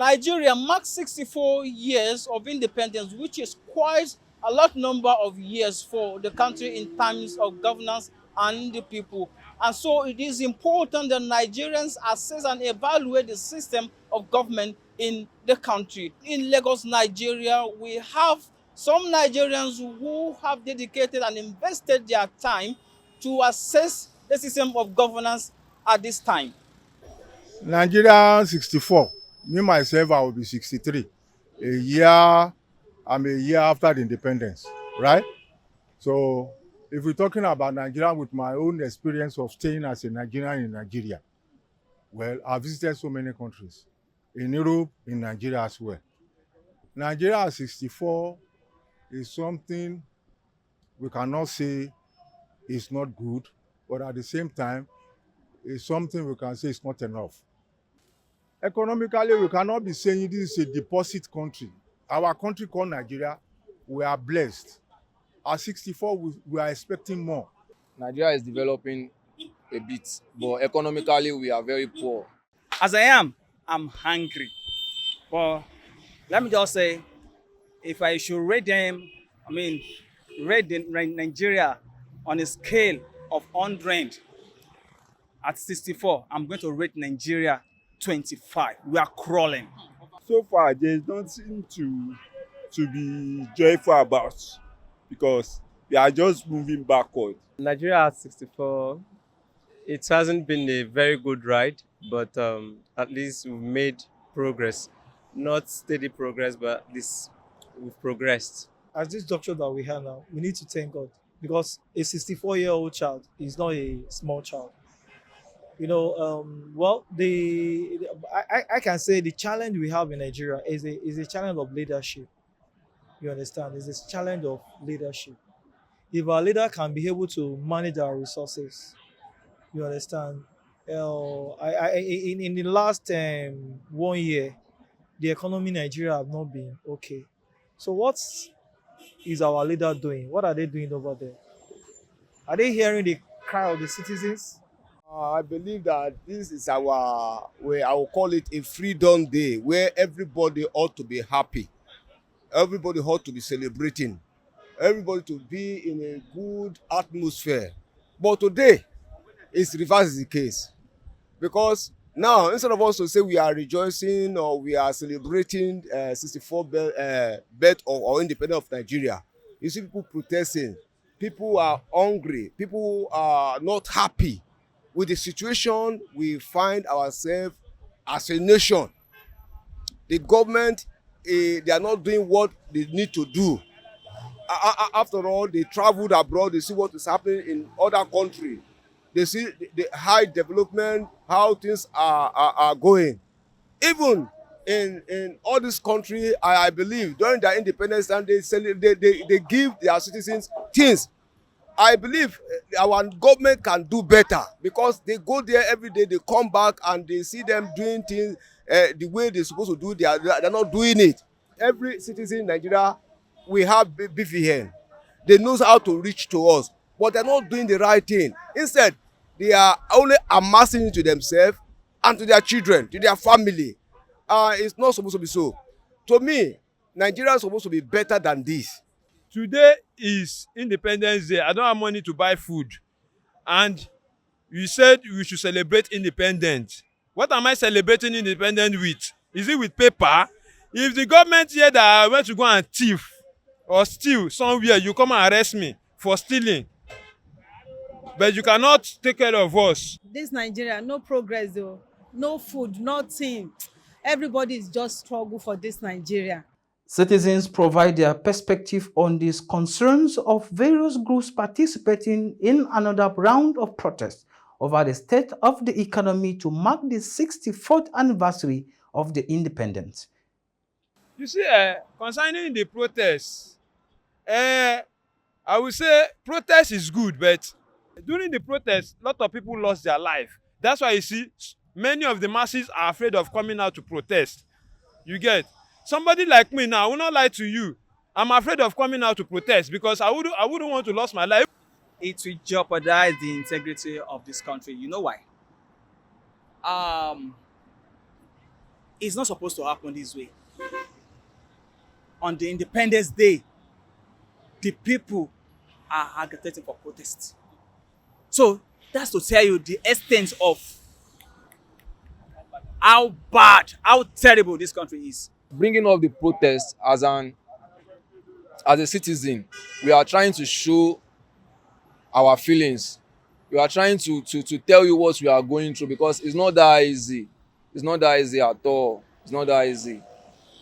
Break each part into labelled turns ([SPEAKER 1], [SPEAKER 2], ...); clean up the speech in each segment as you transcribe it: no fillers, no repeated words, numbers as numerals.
[SPEAKER 1] Nigeria marks 64 years of independence, which is quite a lot number of years for the country in terms of governance and the people. And so it is important that Nigerians assess and evaluate the system of government in the country. In Lagos, Nigeria, we have some Nigerians who have dedicated and invested their time to assess the system of governance at this time.
[SPEAKER 2] Nigeria 64. Me myself, I will be 63. I'm a year after the independence, right? So if we're talking about Nigeria with my own experience of staying as a Nigerian in Nigeria, well, I visited so many countries in Europe, in Nigeria as well. Nigeria 64 is something we cannot say is not good, but at the same time, it's something we can say is not enough. Economically, we cannot be saying this is a deposit country. Our country called Nigeria, we are blessed. At 64, we are expecting more.
[SPEAKER 3] Nigeria is developing a bit, but economically we are very poor.
[SPEAKER 4] As I am, I'm hungry. But let me just say, if I should rate them, rate Nigeria on a scale of 100 at 64, I'm going to rate Nigeria 25. We are crawling.
[SPEAKER 5] So far, there's nothing to be joyful about because we are just moving backward.
[SPEAKER 6] Nigeria at 64, it hasn't been a very good ride, but at least we've made progress. Not steady progress, but at least we've progressed.
[SPEAKER 7] As this doctor that we have now, we need to thank God because a 64-year-old child is not a small child. You know, I can say the challenge we have in Nigeria is a challenge of leadership. You understand? It's a challenge of leadership. If our leader can be able to manage our resources, you understand? In the last 1 year, the economy in Nigeria have not been okay. So what is our leader doing? What are they doing over there? Are they hearing the cry of the citizens?
[SPEAKER 8] I believe that this is our way, I will call it a freedom day, where everybody ought to be happy. Everybody ought to be celebrating. Everybody to be in a good atmosphere. But today, it's reverse the case. Because now, instead of us to say we are rejoicing or we are celebrating 64 birth or independence of Nigeria, you see people protesting. People are hungry. People are not happy with the situation we find ourselves as a nation. The government, they are not doing what they need to do. After all, they traveled abroad, they see what is happening in other countries. They see the high development, how things are going. Even in all this country, I believe, during their independence time, they give their citizens things. I believe our government can do better because they go there every day, they come back and they see them doing things the way they're supposed to do. They're not doing it. Every citizen in Nigeria, we have BVN. They know how to reach to us, but they're not doing the right thing. Instead, they are only amassing it to themselves and to their children, to their family. It's not supposed to be so. To me, Nigeria is supposed to be better than this.
[SPEAKER 5] Today is Independence Day. I don't have money to buy food. And you said we should celebrate independence. What am I celebrating independence with? Is it with paper? If the government here that I went to go and thief or steal somewhere, you come and arrest me for stealing. But you cannot take care of us.
[SPEAKER 9] This Nigeria, no progress though. No food, nothing. Everybody is just struggle for this Nigeria.
[SPEAKER 1] Citizens provide their perspective on these concerns of various groups participating in another round of protests over the state of the economy to mark the 64th anniversary of the independence.
[SPEAKER 5] You see, concerning the protests, I would say protest is good, but during the protest, a lot of people lost their life. That's why you see many of the masses are afraid of coming out to protest. You get? Somebody like me now, I will not lie to you. I'm afraid of coming out to protest because I wouldn't want to lose my life.
[SPEAKER 4] It will jeopardize the integrity of this country. You know why? It's not supposed to happen this way. On the Independence Day, the people are agitating for protest. So that's to tell you the extent of how bad, how terrible this country is.
[SPEAKER 3] Bringing up the protest as a citizen, we are trying to show our feelings. We are trying to tell you what we are going through, because it's not that easy. It's not that easy at all. It's not that easy.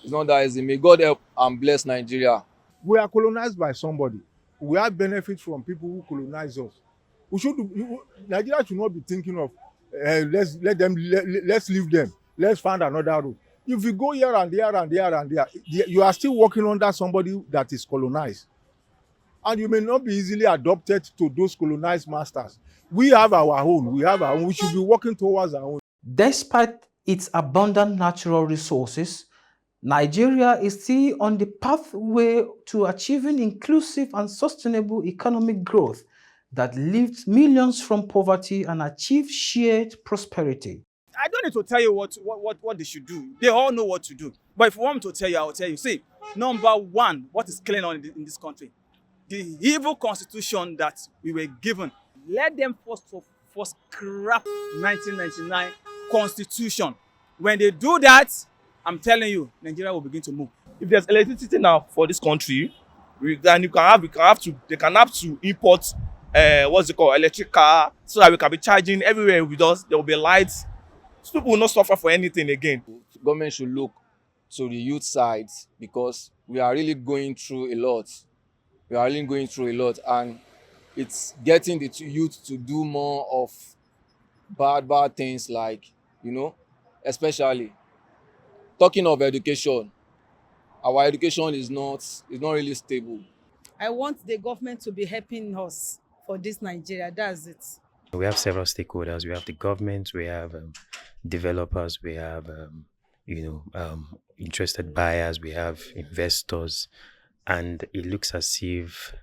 [SPEAKER 3] It's not that easy. May God help and bless Nigeria.
[SPEAKER 2] We are colonized by somebody. We have benefit from people who colonize us. We should, Nigeria should not be thinking of let's leave them. Let's find another route. If you go here and there and there and there, you are still working under somebody that is colonized. And you may not be easily adopted to those colonized masters. We have our own. We have our own. We should be working towards our own.
[SPEAKER 1] Despite its abundant natural resources, Nigeria is still on the pathway to achieving inclusive and sustainable economic growth that lifts millions from poverty and achieves shared prosperity.
[SPEAKER 4] I don't need to tell you what they should do. They all know what to do. But if you want me to tell you, I will tell you. See, number one, what is killing on in this country? The evil constitution that we were given. Let them first scrap 1999 constitution. When they do that, I'm telling you, Nigeria will begin to move.
[SPEAKER 10] If there's electricity now for this country, then they can have to import what's it called, electric car, so that we can be charging everywhere with us. There will be lights. So people will not suffer for anything again.
[SPEAKER 3] Government should look to the youth side, because we are really going through a lot. We are really going through a lot, and it's getting the youth to do more of bad things, like, especially talking of education. Our education is not really stable.
[SPEAKER 9] I want the government to be helping us for this Nigeria. That's it.
[SPEAKER 11] We have several stakeholders. We have the government, we have developers, we have interested buyers, we have investors, and it looks as if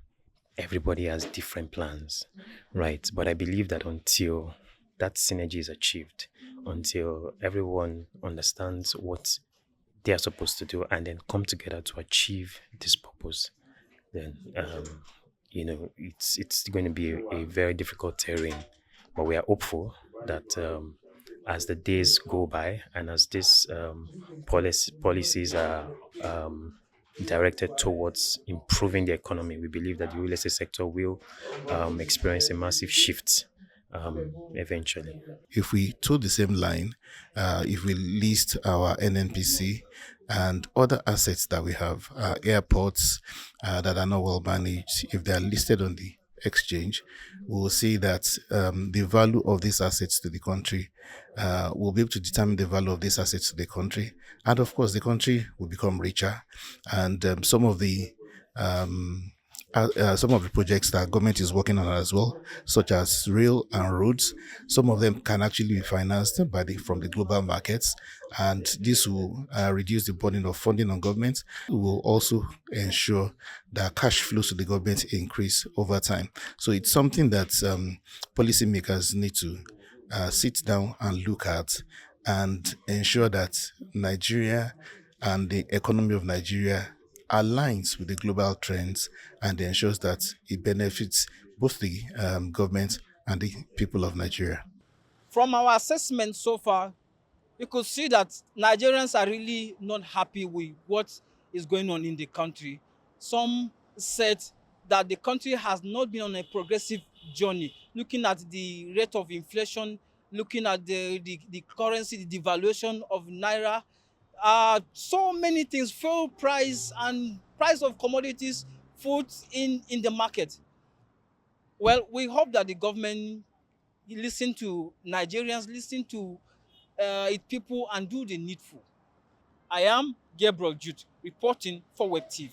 [SPEAKER 11] everybody has different plans, right? But I believe that until that synergy is achieved, until everyone understands what they are supposed to do and then come together to achieve this purpose, then it's going to be a very difficult terrain. But we are hopeful that as the days go by and as these policies are directed towards improving the economy, we believe that the real estate sector will experience a massive shift eventually.
[SPEAKER 12] If we toe the same line, if we list our NNPC and other assets that we have, airports that are not well managed, if they are listed on the exchange, we will see that the value of these assets to the country will be able to determine the value of these assets to the country. And of course, the country will become richer. And some of the projects that government is working on as well, such as rail and roads, some of them can actually be financed from the global markets, and this will reduce the burden of funding on government. It will also ensure that cash flows to the government increase over time. So it's something that policymakers need to sit down and look at and ensure that Nigeria and the economy of Nigeria aligns with the global trends and ensures that it benefits both the government and the people of Nigeria.
[SPEAKER 1] From our assessment so far, you could see that Nigerians are really not happy with what is going on in the country. Some said that the country has not been on a progressive journey, looking at the rate of inflation, looking at the currency, the devaluation of Naira, so many things, fuel price and price of commodities, food in the market. Well, we hope that the government listen to Nigerians, listen to its people and do the needful. I am Gabriel Jude, reporting for WebTV.